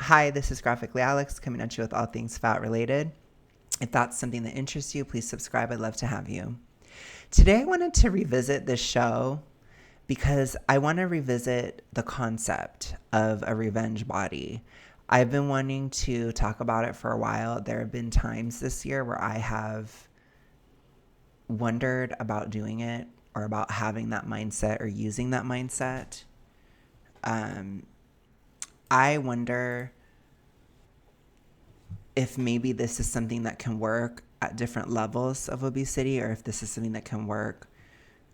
Hi, this is Graphically Alex coming at you with all things fat related. If that's something that interests you, please subscribe. I'd love to have you. Today, I wanted to revisit this show because I want to revisit the concept of a revenge body. I've been wanting to talk about it for a while. There have been times this year where I have wondered about doing it or about having that mindset or using that mindset. I wonder if maybe this is something that can work at different levels of obesity, or if this is something that can work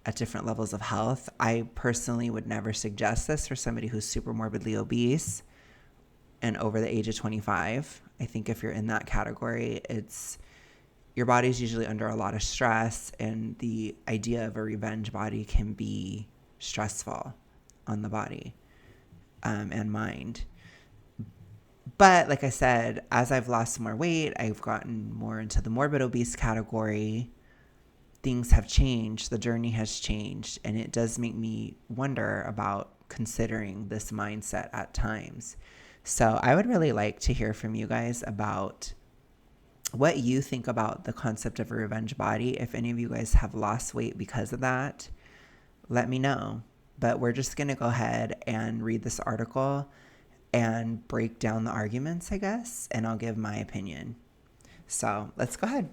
at different levels of health. I personally would never suggest this for somebody who's super morbidly obese and over the age of 25. I think if you're in that category, your body's usually under a lot of stress, and the idea of a revenge body can be stressful on the body and mind. But like I said, as I've lost more weight, I've gotten more into the morbid obese category. Things have changed. The journey has changed. And it does make me wonder about considering this mindset at times. So I would really like to hear from you guys about what you think about the concept of a revenge body. If any of you guys have lost weight because of that, let me know. But we're just going to go ahead and read this article and break down the arguments, I guess, and I'll give my opinion. So let's go ahead.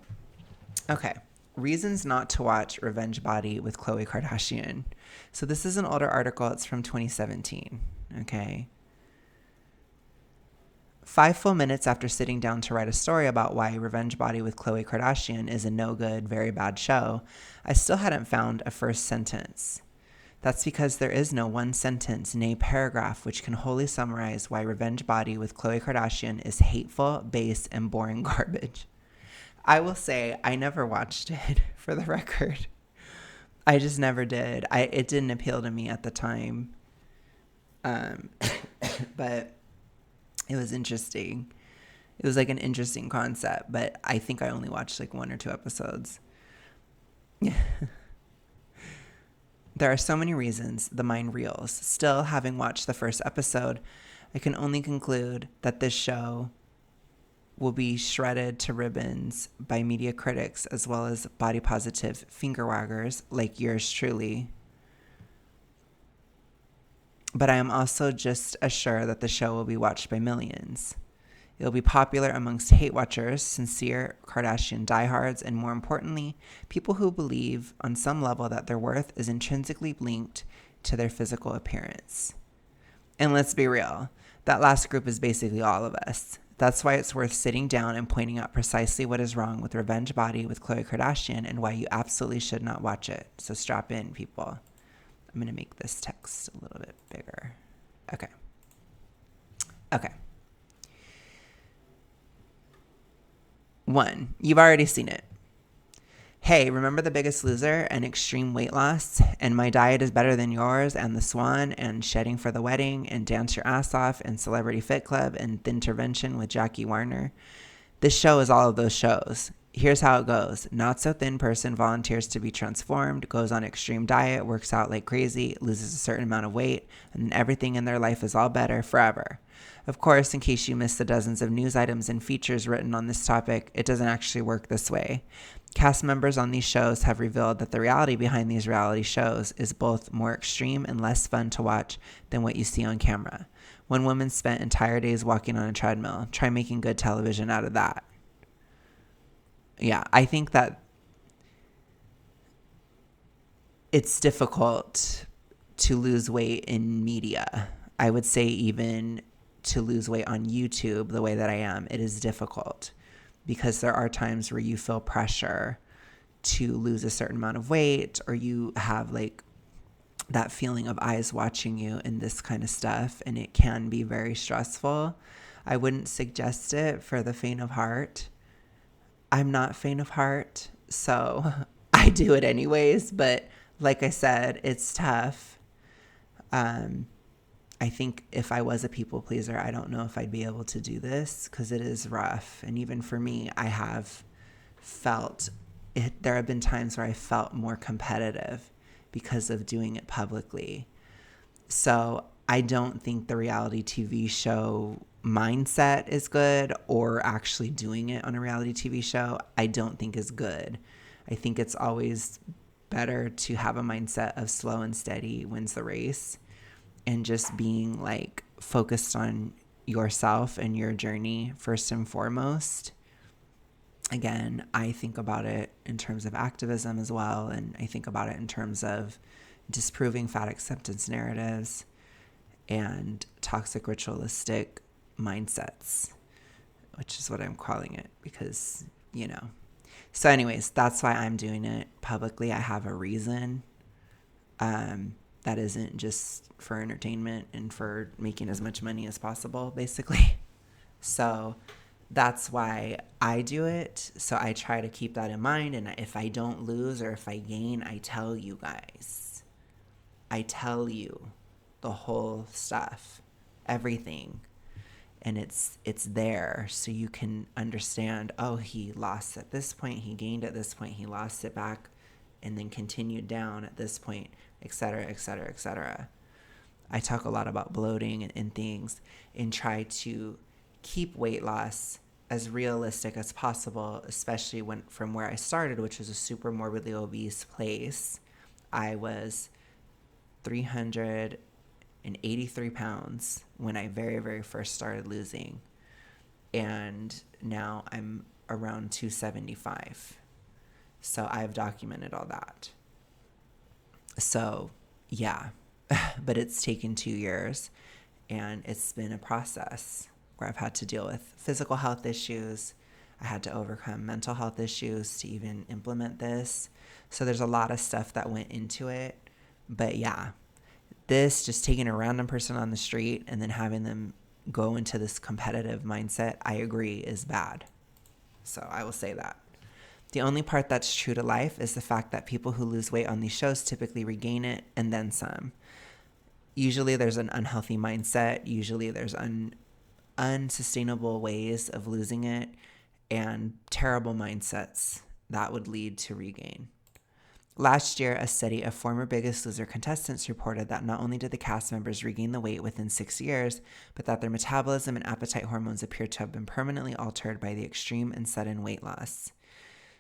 Okay. Reasons not to watch Revenge Body with Khloe Kardashian. So this is an older article. It's from 2017. Okay. 5 full minutes after sitting down to write a story about why Revenge Body with Khloe Kardashian is a no good, very bad show, I still hadn't found a first sentence. That's because there is no one sentence, nay paragraph, which can wholly summarize why Revenge Body with Khloe Kardashian is hateful, base, and boring garbage. I will say I never watched it, for the record. I just never did. It didn't appeal to me at the time. But it was interesting. It was like an interesting concept, but I think I only watched like 1 or 2 episodes. There are so many reasons the mind reels. Still, having watched the first episode, I can only conclude that this show will be shredded to ribbons by media critics as well as body positive finger waggers like yours truly. But I am also just as sure that the show will be watched by millions. It will be popular amongst hate watchers, sincere Kardashian diehards, and more importantly, people who believe on some level that their worth is intrinsically linked to their physical appearance. And let's be real, that last group is basically all of us. That's why it's worth sitting down and pointing out precisely what is wrong with Revenge Body with Khloe Kardashian and why you absolutely should not watch it. So strap in, people. I'm going to make this text a little bit bigger. Okay. 1, you've already seen it. Hey, remember The Biggest Loser and extreme weight loss? And My Diet is Better Than Yours and The Swan and Shedding for the Wedding and Dance Your Ass Off and Celebrity Fit Club and Thintervention with Jackie Warner? This show is all of those shows. Here's how it goes. Not so thin person volunteers to be transformed, goes on extreme diet, works out like crazy, loses a certain amount of weight, and then everything in their life is all better forever. Of course, in case you missed the dozens of news items and features written on this topic, it doesn't actually work this way. Cast members on these shows have revealed that the reality behind these reality shows is both more extreme and less fun to watch than what you see on camera. One woman spent entire days walking on a treadmill. Try making good television out of that. Yeah, I think that it's difficult to lose weight in media. I would say even to lose weight on YouTube the way that I am, it is difficult because there are times where you feel pressure to lose a certain amount of weight, or you have like that feeling of eyes watching you and this kind of stuff, and it can be very stressful. I wouldn't suggest it for the faint of heart. I'm not faint of heart, so I do it anyways, but like I said, it's tough. I think if I was a people pleaser, I don't know if I'd be able to do this because it is rough. And even for me, I have felt it. There have been times where I felt more competitive because of doing it publicly. So I don't think the reality TV show mindset is good or actually doing it on a reality TV show, I don't think is good. I think it's always better to have a mindset of slow and steady wins the race, and just being like focused on yourself and your journey first and foremost. Again, I think about it in terms of activism as well, and I think about it in terms of disproving fat acceptance narratives and toxic ritualistic mindsets, which is what I'm calling it because, you know. So anyways, that's why I'm doing it publicly. I have a reason. That isn't just for entertainment and for making as much money as possible, basically. So that's why I do it. So I try to keep that in mind. And if I don't lose or if I gain, I tell you guys. I tell you the whole stuff, everything. And it's there so you can understand, oh, he lost at this point, he gained at this point, he lost it back, and then continued down at this point, etc., etc., etc. I talk a lot about bloating and things, and try to keep weight loss as realistic as possible, especially when from where I started, which was a super morbidly obese place. I was 383 pounds when I very, very first started losing. And now I'm around 275. So I've documented all that. So, yeah. But it's taken 2 years, and it's been a process where I've had to deal with physical health issues. I had to overcome mental health issues to even implement this. So there's a lot of stuff that went into it. But yeah, this just taking a random person on the street and then having them go into this competitive mindset, I agree, is bad. So I will say that. The only part that's true to life is the fact that people who lose weight on these shows typically regain it and then some. Usually there's an unhealthy mindset. Usually there's unsustainable ways of losing it and terrible mindsets that would lead to regain. Last year, a study of former Biggest Loser contestants reported that not only did the cast members regain the weight within 6 years, but that their metabolism and appetite hormones appeared to have been permanently altered by the extreme and sudden weight loss.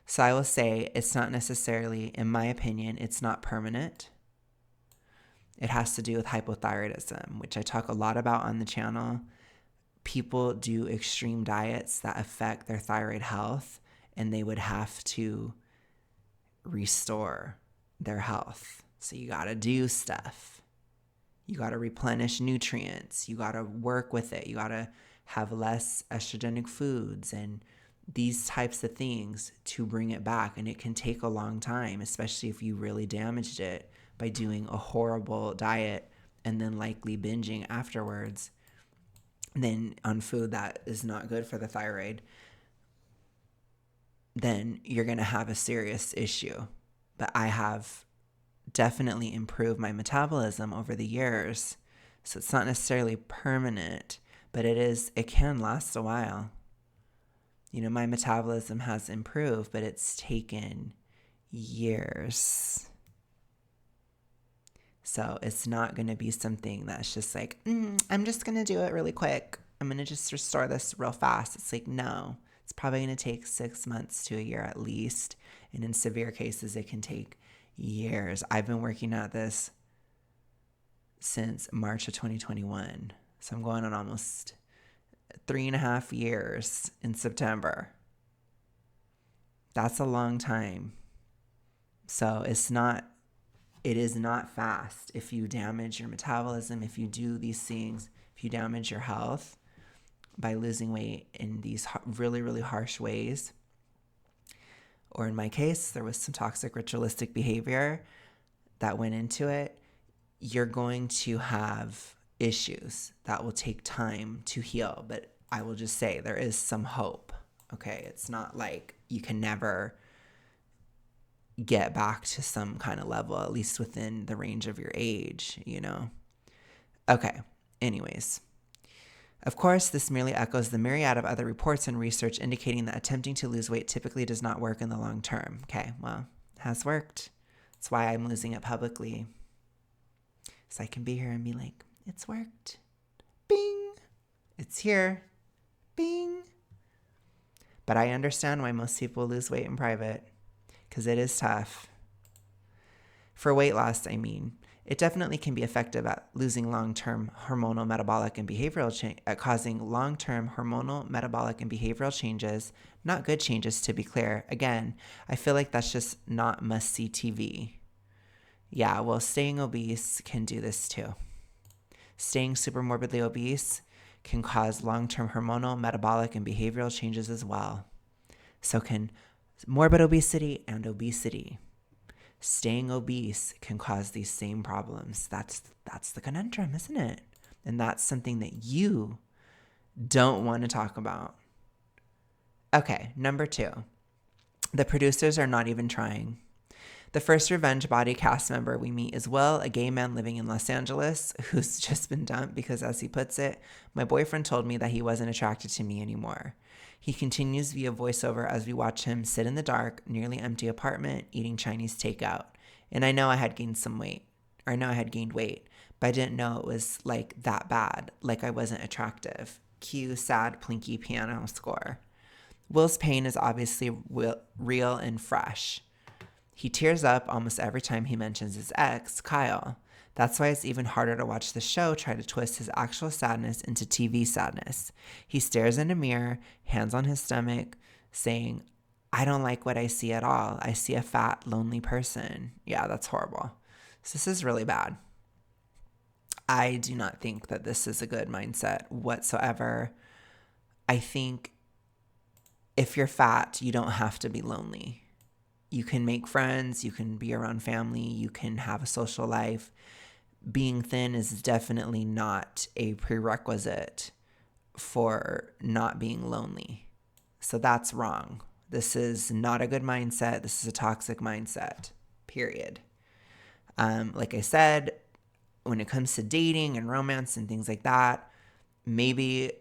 So I will say it's not necessarily, in my opinion, it's not permanent. It has to do with hypothyroidism, which I talk a lot about on the channel. People do extreme diets that affect their thyroid health, and they would have to restore their health. So you got to do stuff. You got to replenish nutrients. You got to work with it. You got to have less estrogenic foods and these types of things to bring it back. And it can take a long time, especially if you really damaged it by doing a horrible diet and then likely binging afterwards, then on food that is not good for the thyroid. Then you're going to have a serious issue. But I have definitely improved my metabolism over the years. So it's not necessarily permanent, but it can last a while. You know, my metabolism has improved, but it's taken years. So it's not going to be something that's just like, I'm just going to do it really quick. I'm going to just restore this real fast. It's like, no. It's probably going to take 6 months to a year at least. And in severe cases, it can take years. I've been working at this since March of 2021. So I'm going on almost 3.5 years in September. That's a long time. So it is not fast. If you damage your metabolism, if you do these things, if you damage your health by losing weight in these really, really harsh ways, or in my case, there was some toxic ritualistic behavior that went into it, you're going to have issues that will take time to heal. But I will just say there is some hope. Okay, it's not like you can never get back to some kind of level, at least within the range of your age, you know? Okay, anyways. Of course, this merely echoes the myriad of other reports and research indicating that attempting to lose weight typically does not work in the long term. Okay, well, it has worked. That's why I'm losing it publicly. So I can be here and be like, it's worked. Bing! It's here. Bing. But I understand why most people lose weight in private, because it is tough. For weight loss, I mean. It definitely can be effective at losing long-term hormonal, metabolic, and behavioral at causing long-term hormonal, metabolic, and behavioral changes. Not good changes, to be clear. Again, I feel like that's just not must-see TV. Yeah, well, staying obese can do this too. Staying super morbidly obese can cause long-term hormonal, metabolic, and behavioral changes as well. So can morbid obesity and obesity. Staying obese can cause these same problems. That's the conundrum, isn't it? And that's something that you don't want to talk about. Okay, number 2. The producers are not even trying. The first revenge body cast member we meet is Will, a gay man living in Los Angeles who's just been dumped because, as he puts it, my boyfriend told me that he wasn't attracted to me anymore. He continues via voiceover as we watch him sit in the dark, nearly empty apartment, eating Chinese takeout. And I know I had gained weight, but I didn't know it was like that bad, like I wasn't attractive. Cue sad plinky piano score. Will's pain is obviously real and fresh. He tears up almost every time he mentions his ex, Kyle. That's why it's even harder to watch the show try to twist his actual sadness into TV sadness. He stares in a mirror, hands on his stomach, saying, I don't like what I see at all. I see a fat, lonely person. Yeah, that's horrible. So this is really bad. I do not think that this is a good mindset whatsoever. I think if you're fat, you don't have to be lonely. You can make friends, you can be around family, you can have a social life. Being thin is definitely not a prerequisite for not being lonely. So that's wrong. This is not a good mindset. This is a toxic mindset, period. Like I said, when it comes to dating and romance and things like that, maybe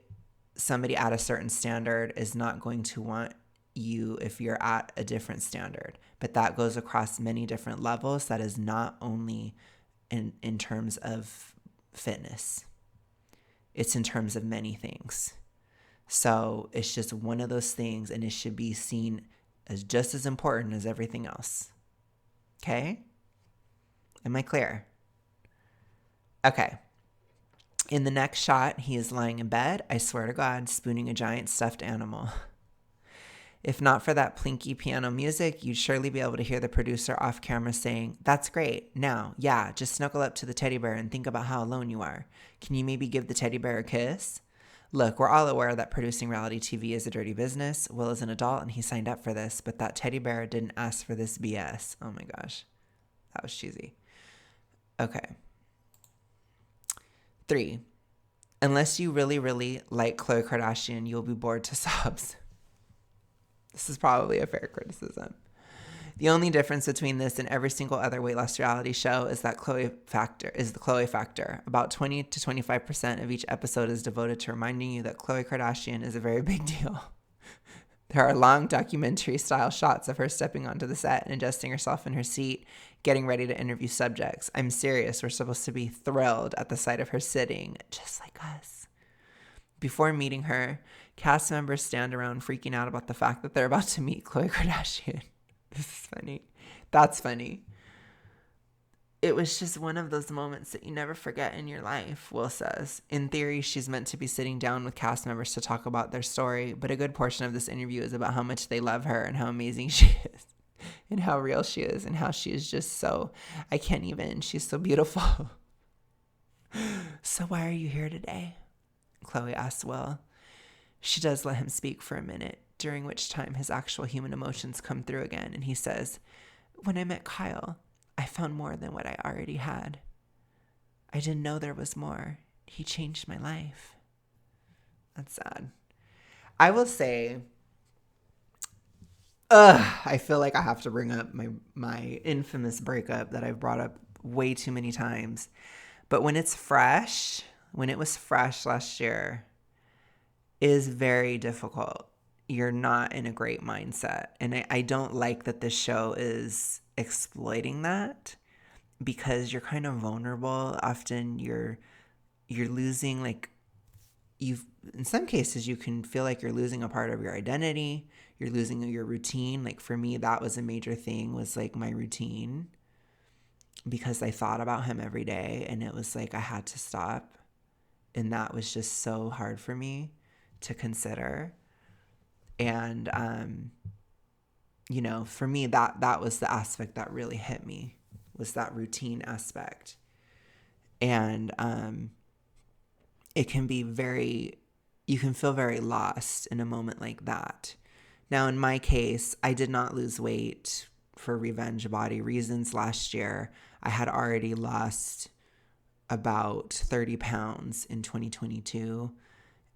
somebody at a certain standard is not going to want you if you're at a different standard. But that goes across many different levels. That is not only in terms of fitness. It's in terms of many things. So it's just one of those things, and it should be seen as just as important as everything else. Okay? Am I clear? Okay. In the next shot, he is lying in bed, I swear to God, spooning a giant stuffed animal. If not for that plinky piano music, you'd surely be able to hear the producer off camera saying, that's great. Now, yeah, just snuggle up to the teddy bear and think about how alone you are. Can you maybe give the teddy bear a kiss? Look, we're all aware that producing reality TV is a dirty business. Will is an adult and he signed up for this, but that teddy bear didn't ask for this BS. Oh my gosh. That was cheesy. Okay. 3. Unless you really, really like Khloe Kardashian, you'll be bored to sobs. This is probably a fair criticism. The only difference between this and every single other weight loss reality show is that the Khloe factor. About 20 to 25% of each episode is devoted to reminding you that Khloe Kardashian is a very big deal. There are long documentary-style shots of her stepping onto the set and adjusting herself in her seat, getting ready to interview subjects. I'm serious. We're supposed to be thrilled at the sight of her sitting, just like us. Before meeting her, cast members stand around freaking out about the fact that they're about to meet Khloe Kardashian. This is funny. That's funny. It was just one of those moments that you never forget in your life, Will says. In theory, she's meant to be sitting down with cast members to talk about their story, but a good portion of this interview is about how much they love her and how amazing she is and how real she is and how she is just so, she's so beautiful. So why are you here today? Khloe asks Will. She does let him speak for a minute, during which time his actual human emotions come through again, and he says, when I met Kyle, I found more than what I already had. I didn't know there was more. He changed my life. That's sad. I will say, I feel like I have to bring up my infamous breakup that I've brought up way too many times. But when it was fresh last year, it is very difficult. You're not in a great mindset. And I don't like that this show is exploiting that, because you're kind of vulnerable. Often you're losing, like, in some cases, you can feel like you're losing a part of your identity. You're losing your routine. Like for me, that was a major thing, was like my routine, because I thought about him every day and it was like I had to stop. And that was just so hard for me to consider. And, for me, that was the aspect that really hit me, was that routine aspect. And it can be you can feel very lost in a moment like that. Now, in my case, I did not lose weight for revenge body reasons last year. I had already lost about 30 pounds in 2022.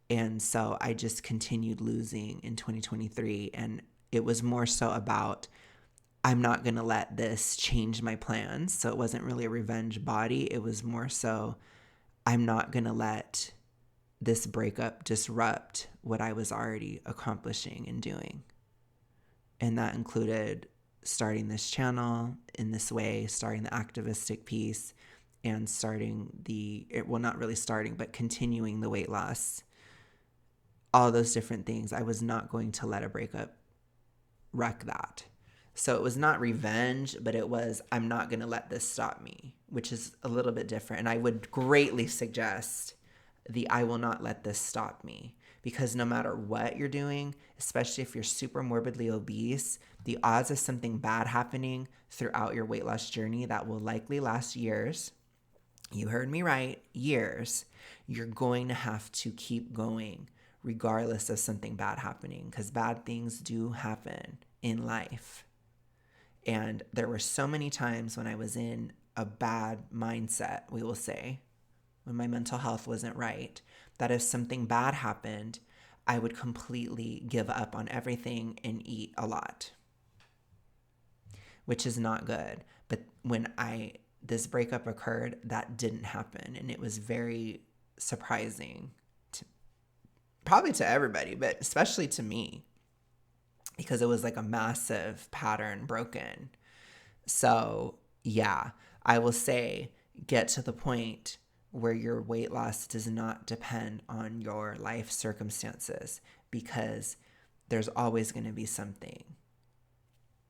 And so I just continued losing in 2023. And it was more so about, I'm not going to let this change my plans. So it wasn't really a revenge body. It was more so, I'm not going to let this breakup disrupt what I was already accomplishing and doing. And that included starting this channel in this way, starting the activistic piece, and not really starting, but continuing the weight loss. All those different things. I was not going to let a breakup wreck that. So it was not revenge, but it was, I'm not going to let this stop me, which is a little bit different. And I would greatly suggest I will not let this stop me, because no matter what you're doing, especially if you're super morbidly obese, the odds of something bad happening throughout your weight loss journey that will likely last years, you heard me right, years, you're going to have to keep going regardless of something bad happening, because bad things do happen in life. And there were so many times when I was in a bad mindset, we will say, when my mental health wasn't right, that if something bad happened, I would completely give up on everything and eat a lot, which is not good. But when this breakup occurred, that didn't happen. And it was very surprising, probably to everybody, but especially to me, because it was like a massive pattern broken. So yeah, I will say, get to the point where your weight loss does not depend on your life circumstances, because there's always going to be something.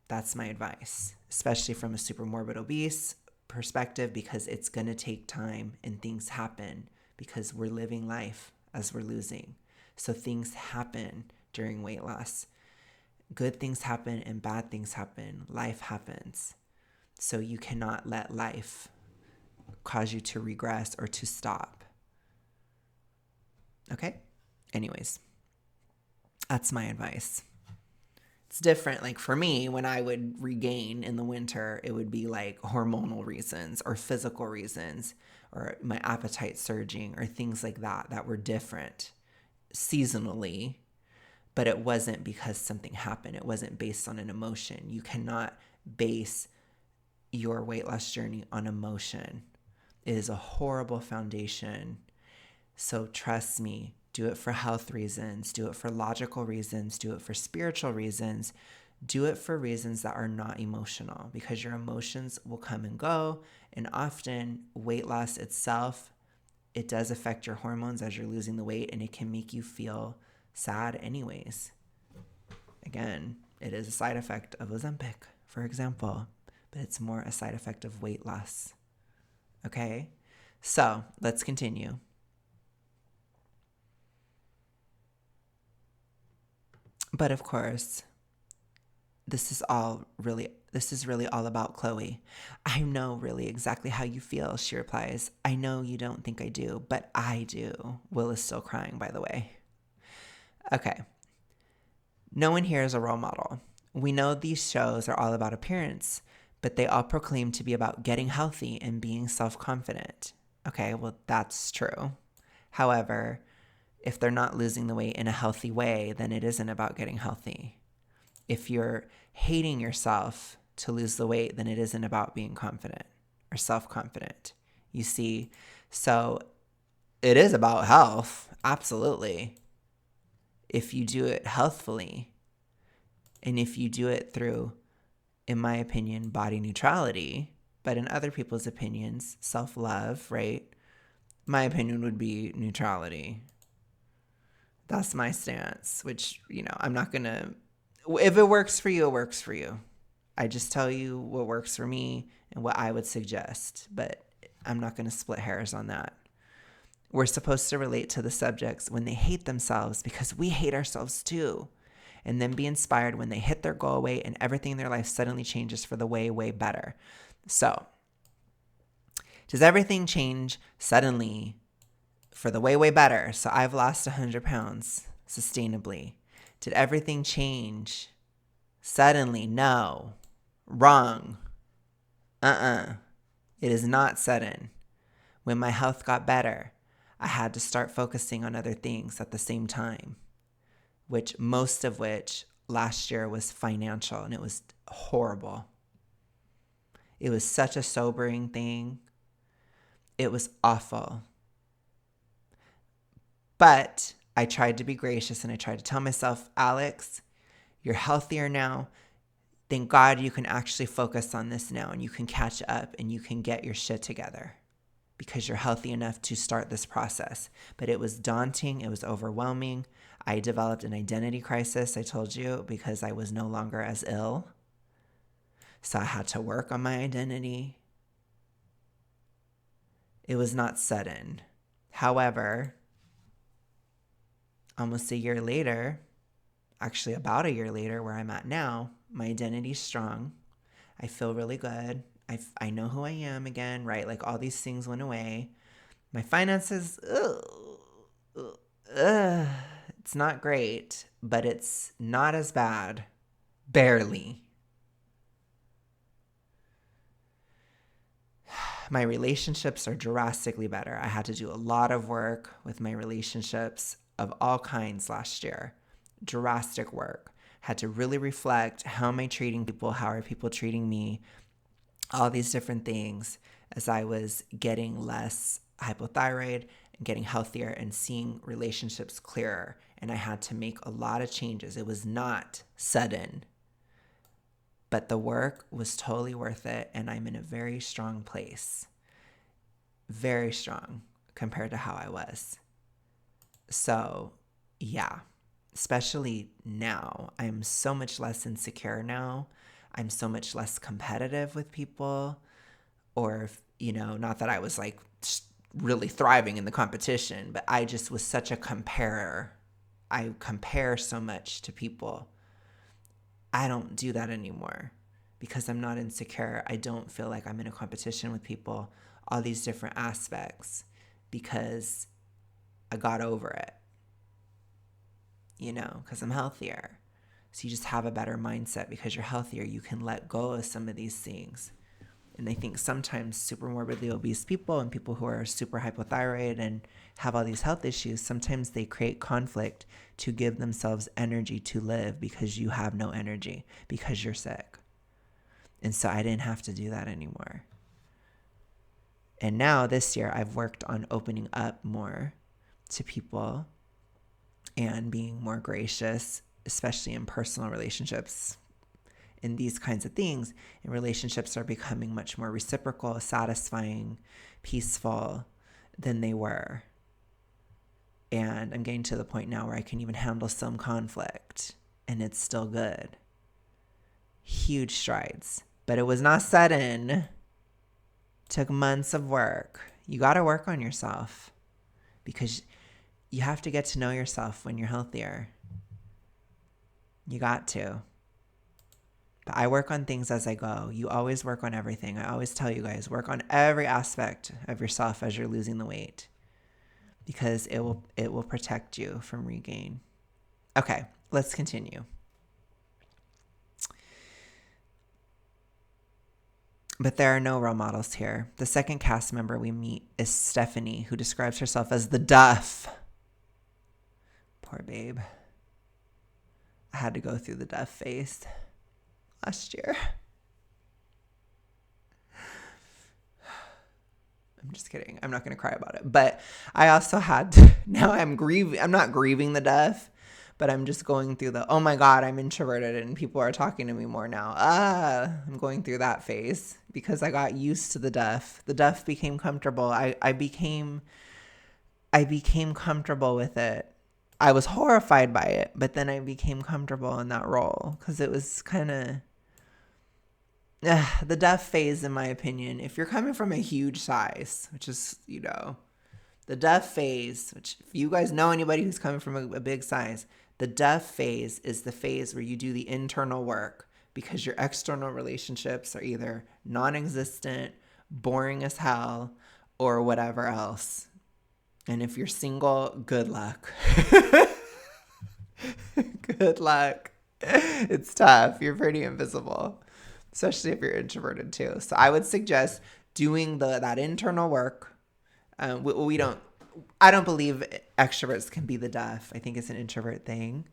That's my advice, especially from a super morbid obese perspective, because it's going to take time and things happen, because we're living life as we're losing. So things happen during weight loss. Good things happen and bad things happen. Life happens. So you cannot let life cause you to regress or to stop. Okay? Anyways, that's my advice. It's different. Like for me, when I would regain in the winter, it would be like hormonal reasons or physical reasons, or my appetite surging, or things like that were different seasonally. But it wasn't because something happened. It wasn't based on an emotion. You cannot base your weight loss journey on emotion. It is a horrible foundation. So trust me, do it for health reasons, do it for logical reasons, do it for spiritual reasons, do it for reasons that are not emotional, because your emotions will come and go. And often weight loss itself, it does affect your hormones as you're losing the weight, and it can make you feel sad anyways. Again, it is a side effect of Ozempic, for example, but it's more a side effect of weight loss. Okay? So let's continue. But of course, this is really all about Khloe. I know really exactly how you feel, she replies. I know you don't think I do, but I do. Will is still crying, by the way. Okay. No one here is a role model. We know these shows are all about appearance, but they all proclaim to be about getting healthy and being self-confident. Okay, well, that's true. However, if they're not losing the weight in a healthy way, then it isn't about getting healthy. If you're hating yourself to lose the weight, then it isn't about being confident or self-confident. You see, so it is about health, absolutely. If you do it healthfully, and if you do it through, in my opinion, body neutrality, but in other people's opinions, self-love, right? My opinion would be neutrality. That's my stance, which, I'm not going to, if it works for you, it works for you. I just tell you what works for me and what I would suggest, but I'm not going to split hairs on that. We're supposed to relate to the subjects when they hate themselves because we hate ourselves too. And then be inspired when they hit their goal weight and everything in their life suddenly changes for the way, way better. So, does everything change suddenly for the way, way better? So I've lost 100 pounds sustainably. Did everything change suddenly? No. Wrong. It is not sudden. When my health got better, I had to start focusing on other things at the same time, which most of which last year was financial, and it was horrible. It was such a sobering thing. It was awful. But I tried to be gracious and I tried to tell myself, Alex, you're healthier now. Thank God you can actually focus on this now and you can catch up and you can get your shit together because you're healthy enough to start this process. But it was daunting. It was overwhelming. I developed an identity crisis, I told you, because I was no longer as ill. So I had to work on my identity. It was not sudden. However, almost a year later, actually about a year later where I'm at now, my identity's strong. I feel really good. I know who I am again, right? Like all these things went away. My finances, it's not great, but it's not as bad. Barely. My relationships are drastically better. I had to do a lot of work with my relationships of all kinds last year. Drastic work. Had to really reflect, how am I treating people? How are people treating me? All these different things as I was getting less hypothyroid and getting healthier and seeing relationships clearer. And I had to make a lot of changes. It was not sudden, but the work was totally worth it. And I'm in a very strong place. Very strong compared to how I was. So, yeah. Especially now, I'm so much less insecure now. I'm so much less competitive with people. Or, not that I was like really thriving in the competition, but I just was such a comparer. I compare so much to people. I don't do that anymore because I'm not insecure. I don't feel like I'm in a competition with people, all these different aspects, because I got over it. Because I'm healthier. So you just have a better mindset because you're healthier. You can let go of some of these things. And I think sometimes super morbidly obese people and people who are super hypothyroid and have all these health issues, sometimes they create conflict to give themselves energy to live because you have no energy because you're sick. And so I didn't have to do that anymore. And now this year I've worked on opening up more to people and being more gracious, especially in personal relationships. In these kinds of things, and relationships are becoming much more reciprocal, satisfying, peaceful than they were. And I'm getting to the point now where I can even handle some conflict, and it's still good. Huge strides. But it was not sudden. Took months of work. You got to work on yourself because you have to get to know yourself when you're healthier. You got to. But I work on things as I go. You always work on everything. I always tell you guys, work on every aspect of yourself as you're losing the weight because it will protect you from regain. Okay, let's continue. But there are no role models here. The second cast member we meet is Stephanie, who describes herself as the Duff. Poor babe. I had to go through the Duff phase last year. I'm just kidding. I'm not going to cry about it. But I also had to, now I'm grieving. I'm not grieving the Duff, but I'm just going through the, oh my God, I'm introverted and people are talking to me more now. I'm going through that phase because I got used to the Duff. The Duff became comfortable. I became comfortable with it. I was horrified by it, but then I became comfortable in that role because it was kind of the deaf phase, in my opinion. If you're coming from a huge size, which is, the deaf phase, which if you guys know anybody who's coming from a big size, the deaf phase is the phase where you do the internal work because your external relationships are either non-existent, boring as hell, or whatever else. And if you're single, good luck. Good luck. It's tough. You're pretty invisible, especially if you're introverted too. So I would suggest doing that internal work. I don't believe extroverts can be the deaf. I think it's an introvert thing.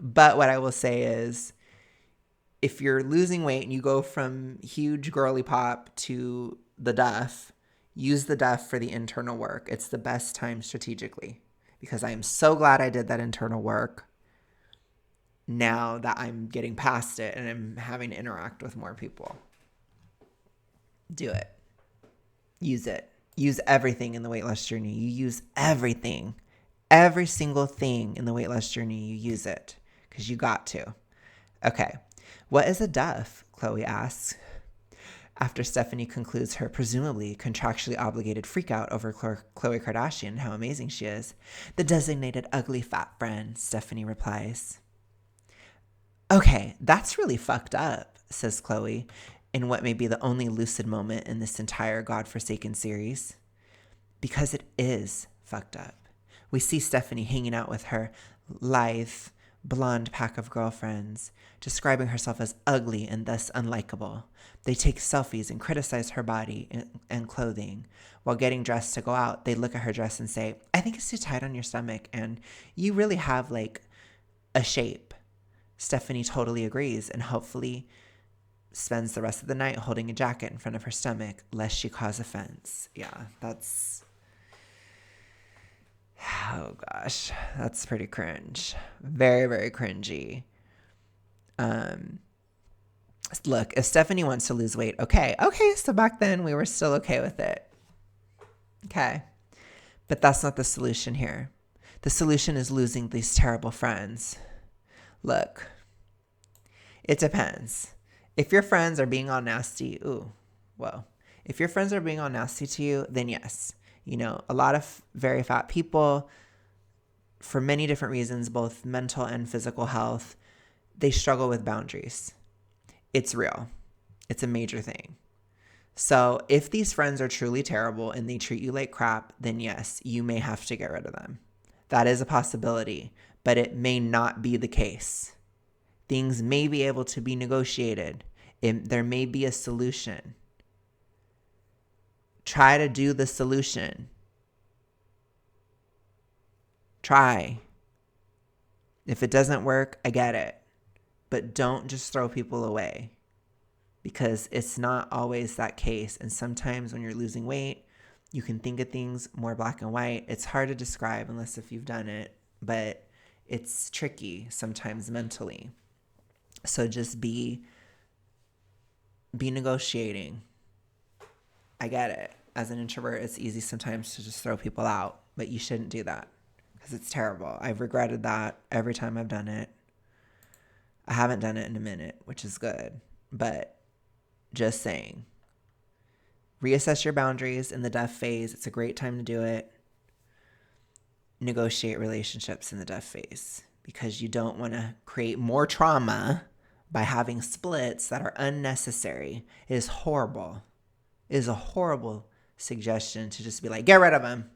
But what I will say is, if you're losing weight and you go from huge girly pop to the deaf, use the deaf for the internal work. It's the best time strategically because I am so glad I did that internal work now that I'm getting past it and I'm having to interact with more people. Do it. Use it. Use everything in the weight loss journey. You use everything. Every single thing in the weight loss journey, you use it because you got to. Okay. What is a deaf? Khloe asks. After Stephanie concludes her presumably contractually obligated freakout over Khloe Kardashian, how amazing she is. The designated ugly fat friend, Stephanie replies. Okay, that's really fucked up, says Khloe, in what may be the only lucid moment in this entire godforsaken series. Because it is fucked up. We see Stephanie hanging out with her lithe, blonde pack of girlfriends, describing herself as ugly and thus unlikable. They take selfies and criticize her body and clothing. While getting dressed to go out, they look at her dress and say, I think it's too tight on your stomach and you really have like a shape. Stephanie totally agrees and hopefully spends the rest of the night holding a jacket in front of her stomach lest she cause offense. Yeah, that's... Oh gosh, that's pretty cringe. Very, very cringy. Look, if Stephanie wants to lose weight, okay, so back then we were still okay with it. Okay. But that's not the solution here. The solution is losing these terrible friends. Look, it depends. If your friends are being all nasty, if your friends are being all nasty to you, then yes. A lot of very fat people, for many different reasons, both mental and physical health, they struggle with boundaries. It's real. It's a major thing. So if these friends are truly terrible and they treat you like crap, then yes, you may have to get rid of them. That is a possibility, but it may not be the case. Things may be able to be negotiated. There may be a solution. Try to do the solution. Try. If it doesn't work, I get it. But don't just throw people away because it's not always that case. And sometimes when you're losing weight, you can think of things more black and white. It's hard to describe unless if you've done it, but it's tricky sometimes mentally. So just be negotiating. I get it. As an introvert, it's easy sometimes to just throw people out, but you shouldn't do that because it's terrible. I've regretted that every time I've done it. I haven't done it in a minute, which is good, but just saying. Reassess your boundaries in the deaf phase. It's a great time to do it. Negotiate relationships in the deaf phase because you don't want to create more trauma by having splits that are unnecessary. It is horrible. It is a horrible suggestion to just be like, get rid of him.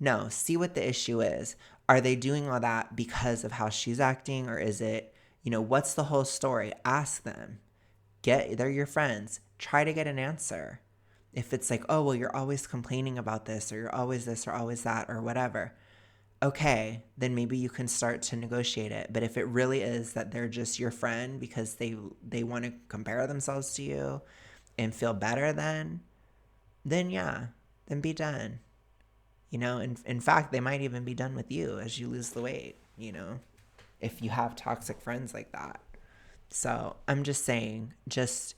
No, see what the issue is. Are they doing all that because of how she's acting, or is it, what's the whole story? Ask them. They're your friends. Try to get an answer. If it's like, oh, well, you're always complaining about this, or you're always this, or always that, or whatever. Okay, then maybe you can start to negotiate it. But if it really is that they're just your friend because they want to compare themselves to you and feel better then yeah, then be done. In fact, they might even be done with you as you lose the weight, if you have toxic friends like that. So I'm just saying, just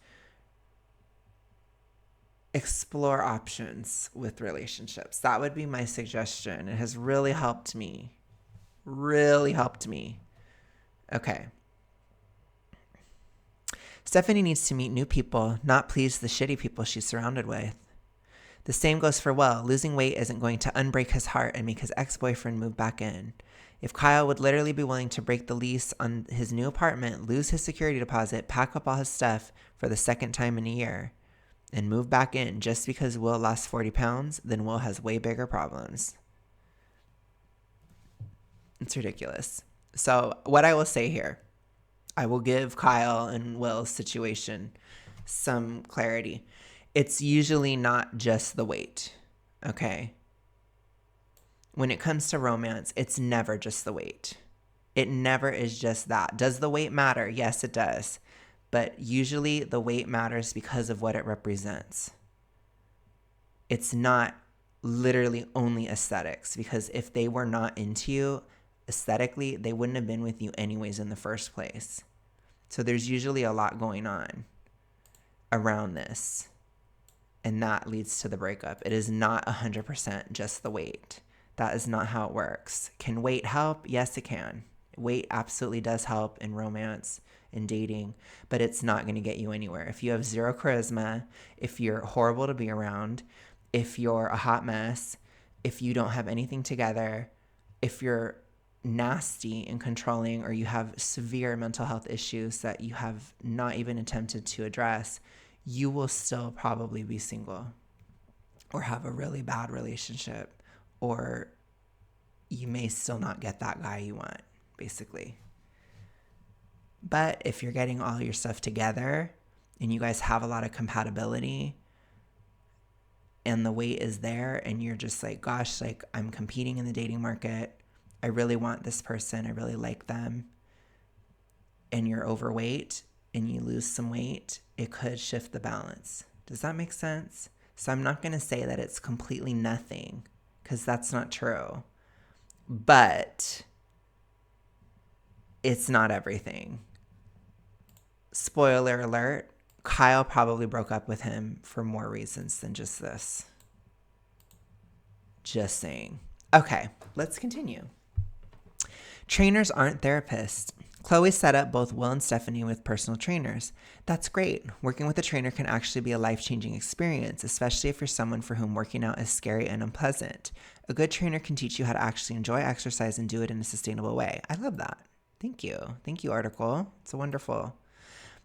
explore options with relationships. That would be my suggestion. It has really helped me Really helped me. Okay. Stephanie needs to meet new people, not please the shitty people she's surrounded with. The same goes for Will. Losing weight isn't going to unbreak his heart and make his ex-boyfriend move back in. If Kyle would literally be willing to break the lease on his new apartment, lose his security deposit, pack up all his stuff for the second time in a year, and move back in just because Will lost 40 pounds, then Will has way bigger problems. It's ridiculous. So what I will say here, I will give Kyle and Will's situation some clarity. It's usually not just the weight, okay? When it comes to romance, it's never just the weight. It never is just that. Does the weight matter? Yes, it does. But usually the weight matters because of what it represents. It's not literally only aesthetics, because if they were not into you aesthetically, they wouldn't have been with you anyways in the first place. So there's usually a lot going on around this, and that leads to the breakup. It is not 100% just the weight. That is not how it works. Can weight help? Yes, it can. Weight absolutely does help in romance and dating, but it's not going to get you anywhere. If you have zero charisma, if you're horrible to be around, if you're a hot mess, if you don't have anything together, if you're nasty and controlling, or you have severe mental health issues that you have not even attempted to address, you will still probably be single or have a really bad relationship, or you may still not get that guy you want, basically. But if you're getting all your stuff together and you guys have a lot of compatibility and the weight is there and you're just like, gosh, like I'm competing in the dating market, I really want this person, I really like them, and you're overweight and you lose some weight, it could shift the balance. Does that make sense? So I'm not going to say that it's completely nothing, because that's not true. But it's not everything. Spoiler alert, Kyle probably broke up with him for more reasons than just this. Just saying. Okay, let's continue. Trainers aren't therapists. Khloe set up both Will and Stephanie with personal trainers. That's great. Working with a trainer can actually be a life-changing experience, especially if you're someone for whom working out is scary and unpleasant. A good trainer can teach you how to actually enjoy exercise and do it in a sustainable way. I love that. Thank you. Thank you, article. It's wonderful.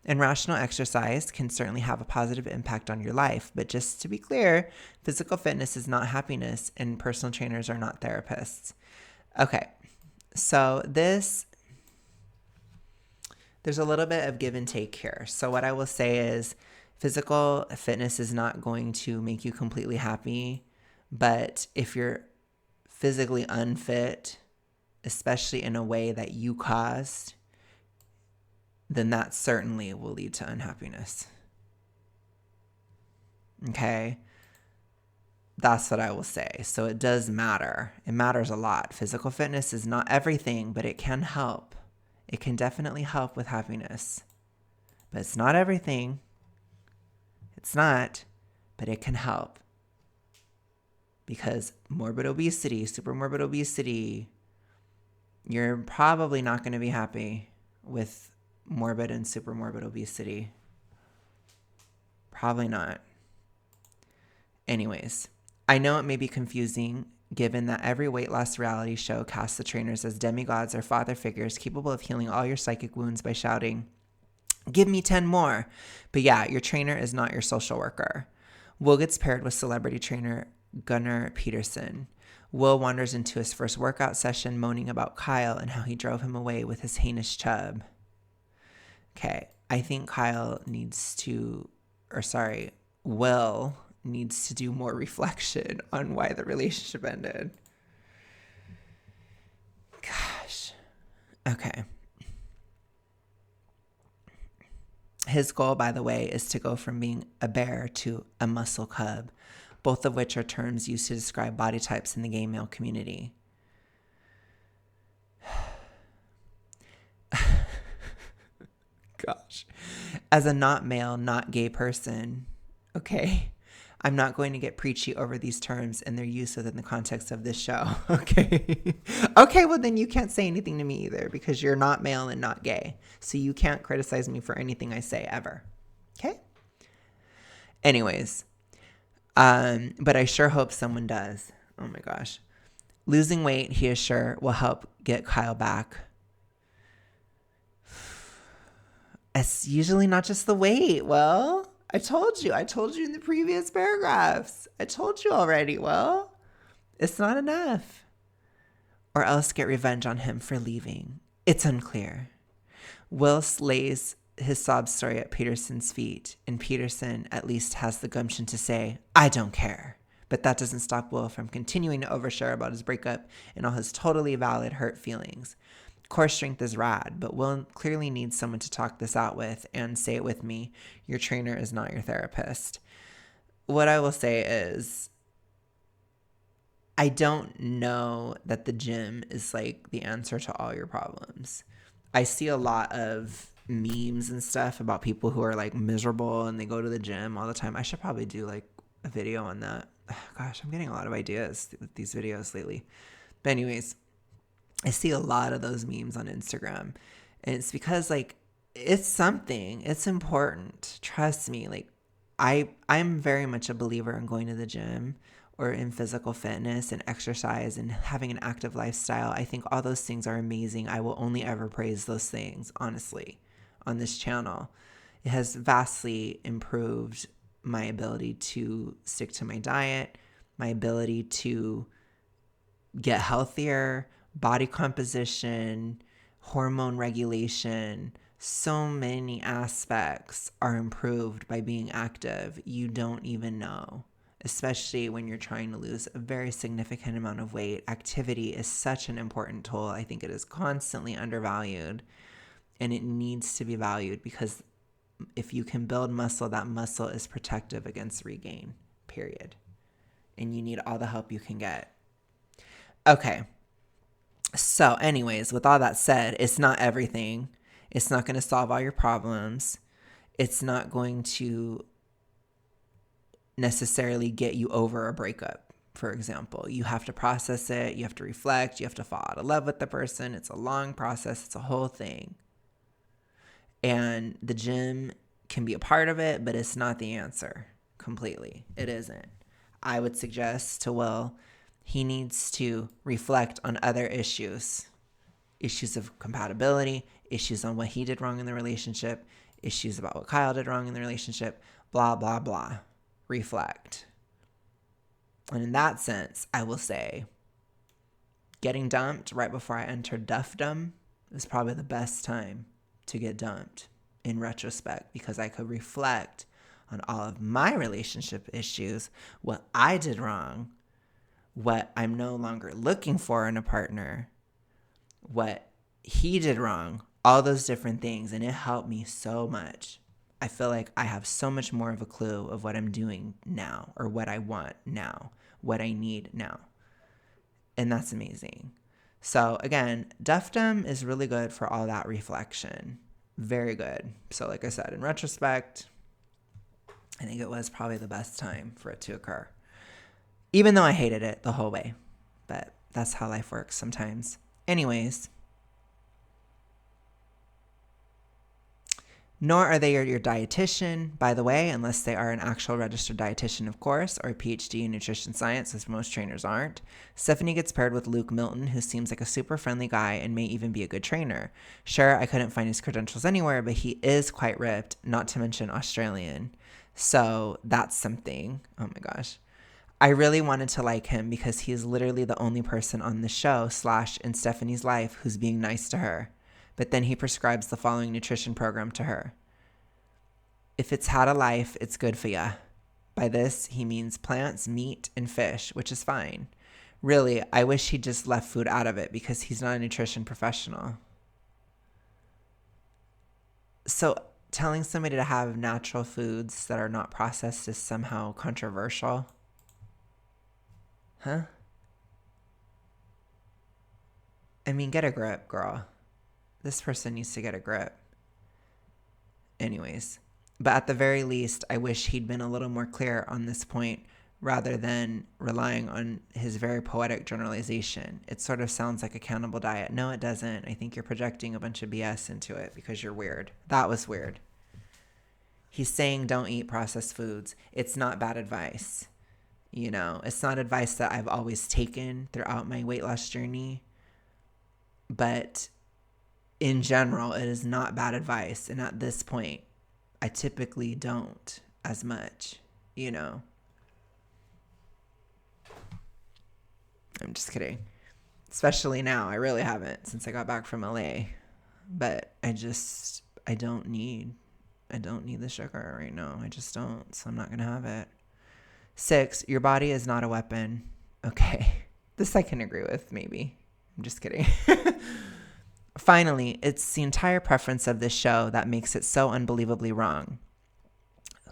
And rational exercise can certainly have a positive impact on your life. But just to be clear, physical fitness is not happiness, and personal trainers are not therapists. Okay. So there's a little bit of give and take here. So what I will say is physical fitness is not going to make you completely happy. But if you're physically unfit, especially in a way that you caused, then that certainly will lead to unhappiness. Okay? That's what I will say. So it does matter. It matters a lot. Physical fitness is not everything, but it can help. It can definitely help with happiness. But it's not everything. It's not, but it can help. Because morbid obesity, super morbid obesity, you're probably not going to be happy with morbid and super morbid obesity. Probably not. Anyways, I know it may be confusing given that every weight loss reality show casts the trainers as demigods or father figures capable of healing all your psychic wounds by shouting, "Give me 10 more." But yeah, your trainer is not your social worker. Will gets paired with celebrity trainer Gunnar Peterson. Will wanders into his first workout session moaning about Kyle and how he drove him away with his heinous chub. Okay, I think Will needs to do more reflection on why the relationship ended. Gosh. Okay. His goal, by the way, is to go from being a bear to a muscle cub, both of which are terms used to describe body types in the gay male community. Gosh. As a not male, not gay person, okay, I'm not going to get preachy over these terms and their use within the context of this show. Okay. Okay, well, then you can't say anything to me either because you're not male and not gay. So you can't criticize me for anything I say ever. Okay? Anyways, but I sure hope someone does. Oh my gosh. Losing weight, he is sure, will help get Kyle back. It's usually not just the weight. Well, I told you in the previous paragraphs. I told you already. Well, it's not enough. Or else get revenge on him for leaving. It's unclear. Will lays his sob story at Peterson's feet, and Peterson at least has the gumption to say, I don't care. But that doesn't stop Will from continuing to overshare about his breakup and all his totally valid hurt feelings. Core strength is rad, but Will clearly needs someone to talk this out with and say it with me. Your trainer is not your therapist. What I will say is, I don't know that the gym is like the answer to all your problems. I see a lot of memes and stuff about people who are like miserable and they go to the gym all the time. I should probably do like a video on that. Gosh, I'm getting a lot of ideas with these videos lately. But anyways, I see a lot of those memes on Instagram. And it's because like it's something. It's important. Trust me. Like I'm very much a believer in going to the gym or in physical fitness and exercise and having an active lifestyle. I think all those things are amazing. I will only ever praise those things, honestly, on this channel. It has vastly improved my ability to stick to my diet, my ability to get healthier, body composition, hormone regulation. So many aspects are improved by being active. You don't even know. Especially when you're trying to lose a very significant amount of weight. Activity is such an important tool. I think it is constantly undervalued, and it needs to be valued because if you can build muscle, that muscle is protective against regain, period. And you need all the help you can get. Okay. So anyways, with all that said, it's not everything. It's not going to solve all your problems. It's not going to necessarily get you over a breakup, for example. You have to process it. You have to reflect. You have to fall out of love with the person. It's a long process. It's a whole thing. And the gym can be a part of it, but it's not the answer completely. It isn't. I would suggest to Will, he needs to reflect on other issues of compatibility, issues on what he did wrong in the relationship, issues about what Kyle did wrong in the relationship, blah, blah, blah. Reflect. And in that sense, I will say getting dumped right before I entered duffdom is probably the best time to get dumped in retrospect, because I could reflect on all of my relationship issues, what I did wrong, what I'm no longer looking for in a partner, what he did wrong, all those different things. And it helped me so much. I feel like I have so much more of a clue of what I'm doing now, or what I want now, what I need now. And that's amazing. So again, duffdom is really good for all that reflection. Very good. So like I said, in retrospect, I think it was probably the best time for it to occur. Even though I hated it the whole way. But that's how life works sometimes. Anyways. Nor are they your dietitian, by the way, unless they are an actual registered dietitian, of course, or a PhD in nutrition science, as most trainers aren't. Stephanie gets paired with Luke Milton, who seems like a super friendly guy and may even be a good trainer. Sure, I couldn't find his credentials anywhere, but he is quite ripped, not to mention Australian. So that's something. Oh my gosh. I really wanted to like him because he is literally the only person on the show / in Stephanie's life who's being nice to her. But then he prescribes the following nutrition program to her. If it's had a life, it's good for ya. By this, he means plants, meat, and fish, which is fine. Really, I wish he just left food out of it because he's not a nutrition professional. So telling somebody to have natural foods that are not processed is somehow controversial? Huh? I mean, get a grip, girl. This person needs to get a grip. Anyways, But at the very least, I wish he'd been a little more clear on this point rather than relying on his very poetic generalization. It sort of sounds like a cannibal diet. No, it doesn't. I think you're projecting a bunch of BS into it because you're weird. That was weird. He's saying don't eat processed foods. It's not bad advice. You know, it's not advice that I've always taken throughout my weight loss journey. But in general, it is not bad advice. And at this point, I typically don't as much, you know. I'm just kidding. Especially now. I really haven't since I got back from LA. But I don't need the sugar right now. I just don't. So I'm not going to have it. 6, your body is not a weapon. Okay. This I can agree with, maybe. I'm just kidding. Finally, it's the entire preference of this show that makes it so unbelievably wrong.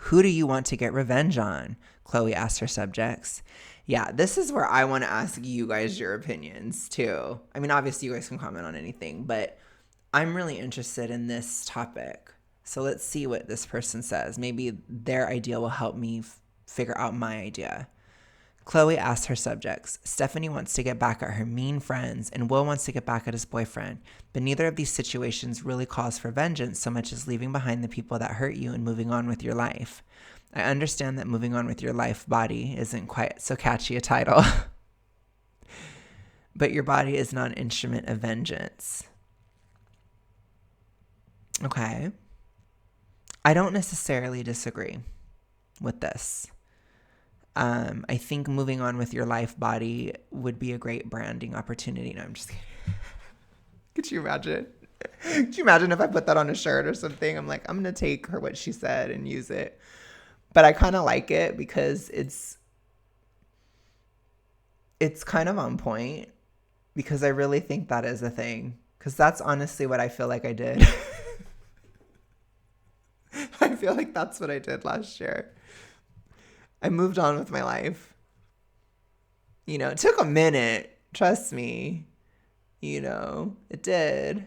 Who do you want to get revenge on? Khloe asked her subjects. Yeah, this is where I want to ask you guys your opinions too. I mean, obviously you guys can comment on anything, but I'm really interested in this topic. So let's see what this person says. Maybe their idea will help me figure out my idea. Khloe asked her subjects. Stephanie wants to get back at her mean friends, and Will wants to get back at his boyfriend. But neither of these situations really calls for vengeance so much as leaving behind the people that hurt you and moving on with your life. I understand that moving on with your life body isn't quite so catchy a title. But your body is not an instrument of vengeance. Okay. I don't necessarily disagree with this. I think moving on with your life body would be a great branding opportunity. No, I'm just kidding. Could you imagine? Could you imagine if I put that on a shirt or something? I'm like, I'm going to take what she said and use it. But I kind of like it because it's kind of on point because I really think that is a thing. Because that's honestly what I feel like I did. I feel like that's what I did last year. I moved on with my life. You know, it took a minute. Trust me. You know, it did.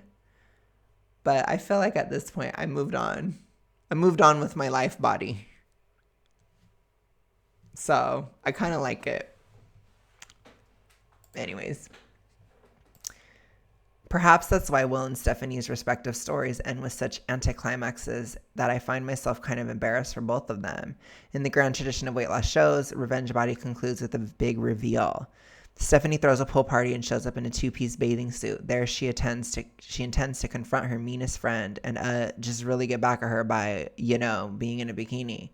But I feel like at this point, I moved on. I moved on with my life body. So I kind of like it. Anyways. Perhaps that's why Will and Stephanie's respective stories end with such anticlimaxes that I find myself kind of embarrassed for both of them. In the grand tradition of weight loss shows, Revenge Body concludes with a big reveal. Stephanie throws a pool party and shows up in a 2-piece bathing suit. There she intends to confront her meanest friend and just really get back at her by, being in a bikini.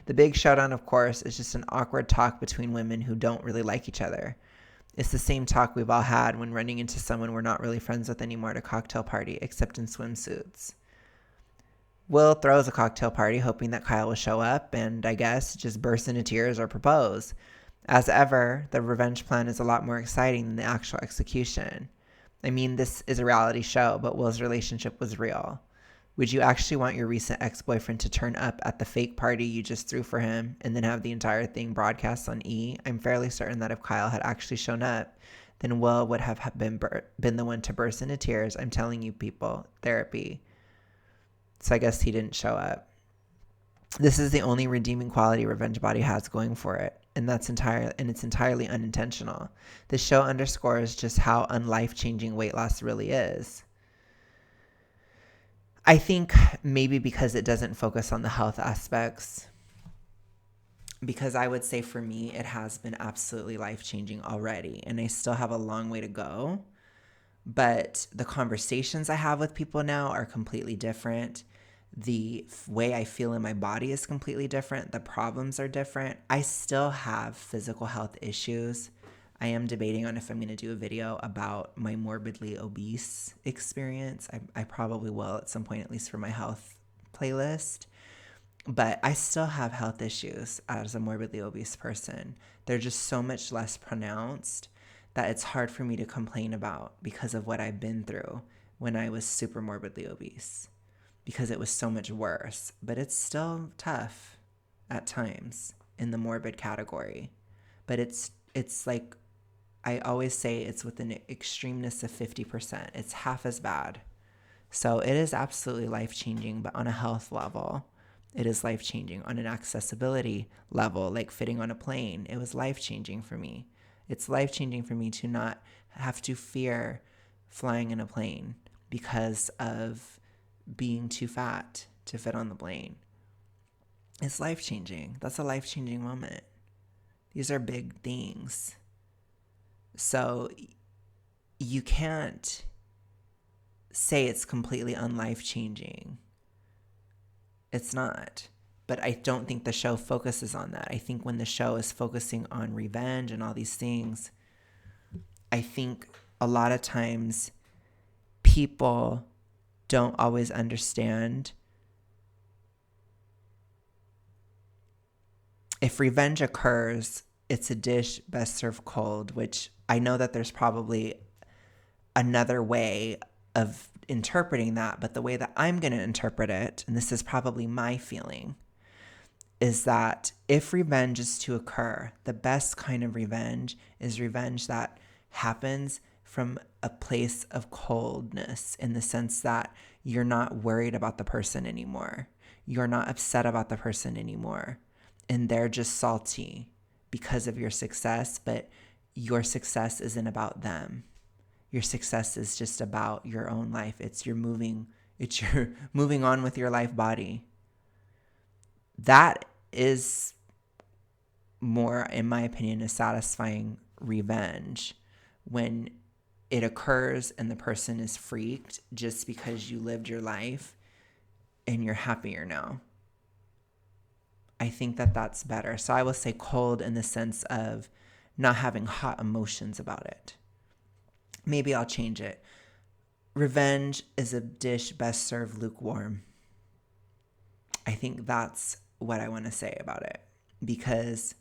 The big showdown, of course, is just an awkward talk between women who don't really like each other. It's the same talk we've all had when running into someone we're not really friends with anymore at a cocktail party, except in swimsuits. Will throws a cocktail party hoping that Kyle will show up and, I guess, just burst into tears or propose. As ever, the revenge plan is a lot more exciting than the actual execution. I mean, this is a reality show, but Will's relationship was real. Would you actually want your recent ex-boyfriend to turn up at the fake party you just threw for him and then have the entire thing broadcast on E? I'm fairly certain that if Kyle had actually shown up, then Will would have been the one to burst into tears. I'm telling you, people, therapy. So I guess he didn't show up. This is the only redeeming quality Revenge Body has going for it, and it's entirely unintentional. This show underscores just how unlife-changing weight loss really is. I think maybe because it doesn't focus on the health aspects, because I would say for me, it has been absolutely life-changing already, and I still have a long way to go, but the conversations I have with people now are completely different. The way I feel in my body is completely different. The problems are different. I still have physical health issues. I am debating on if I'm going to do a video about my morbidly obese experience. I probably will at some point, at least for my health playlist. But I still have health issues as a morbidly obese person. They're just so much less pronounced that it's hard for me to complain about because of what I've been through when I was super morbidly obese, because it was so much worse. But it's still tough at times in the morbid category. But it's like, I always say it's with an extremeness of 50%. It's half as bad. So it is absolutely life-changing, but on a health level. It is life-changing on an accessibility level, like fitting on a plane. It was life-changing for me. It's life-changing for me to not have to fear flying in a plane because of being too fat to fit on the plane. It's life-changing. That's a life-changing moment. These are big things. So you can't say it's completely unlife-changing. It's not. But I don't think the show focuses on that. I think when the show is focusing on revenge and all these things, I think a lot of times people don't always understand. If revenge occurs, it's a dish best served cold, which I know that there's probably another way of interpreting that, but the way that I'm going to interpret it, and this is probably my feeling, is that if revenge is to occur, the best kind of revenge is revenge that happens from a place of coldness, in the sense that you're not worried about the person anymore. You're not upset about the person anymore. And they're just salty because of your success, but your success isn't about them. Your success is just about your own life. It's your moving on with your life body. That is more, in my opinion, a satisfying revenge when it occurs and the person is freaked just because you lived your life and you're happier now. I think that that's better. So I will say cold in the sense of not having hot emotions about it. Maybe I'll change it. Revenge is a dish best served lukewarm. I think that's what I want to say about it, because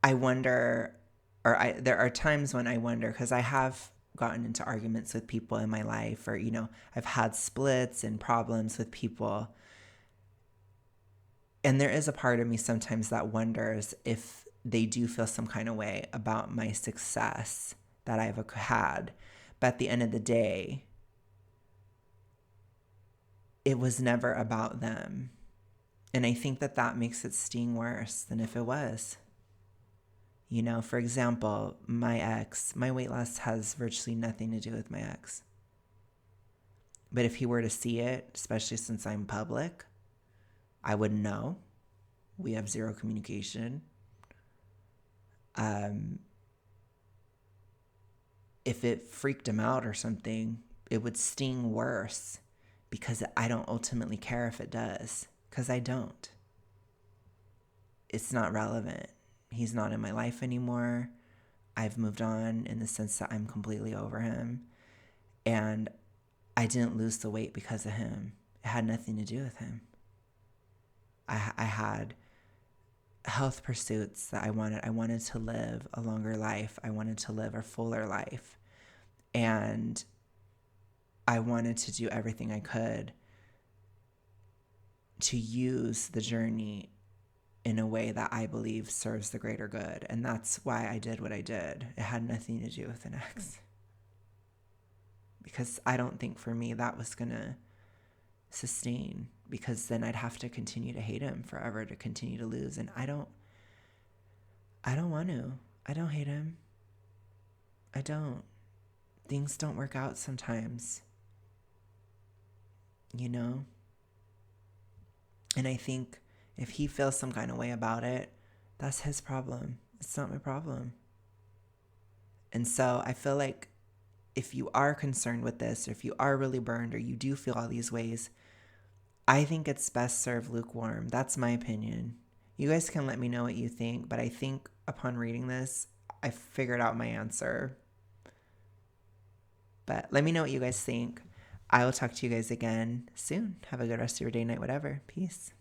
I wonder, there are times when I wonder, because I have gotten into arguments with people in my life, or, I've had splits and problems with people. And there is a part of me sometimes that wonders if they do feel some kind of way about my success that I've had. But at the end of the day, it was never about them. And I think that that makes it sting worse than if it was. For example, my ex, my weight loss has virtually nothing to do with my ex. But if he were to see it, especially since I'm public, I wouldn't know. We have zero communication. If it freaked him out or something, it would sting worse, because I don't ultimately care if it does, because I don't. It's not relevant. He's not in my life anymore. I've moved on in the sense that I'm completely over him. And I didn't lose the weight because of him. It had nothing to do with him. I had health pursuits that I wanted. I wanted to live a longer life. I wanted to live a fuller life. And I wanted to do everything I could to use the journey in a way that I believe serves the greater good. And that's why I did what I did. It had nothing to do with an ex. Because I don't think for me that was going to sustain, because then I'd have to continue to hate him forever, to continue to lose. And I don't want to. I don't hate him. I don't. Things don't work out sometimes. And I think if he feels some kind of way about it, that's his problem. It's not my problem. And so I feel like if you are concerned with this, or if you are really burned, or you do feel all these ways, I think it's best served lukewarm. That's my opinion. You guys can let me know what you think, but I think upon reading this, I figured out my answer. But let me know what you guys think. I will talk to you guys again soon. Have a good rest of your day, night, whatever. Peace.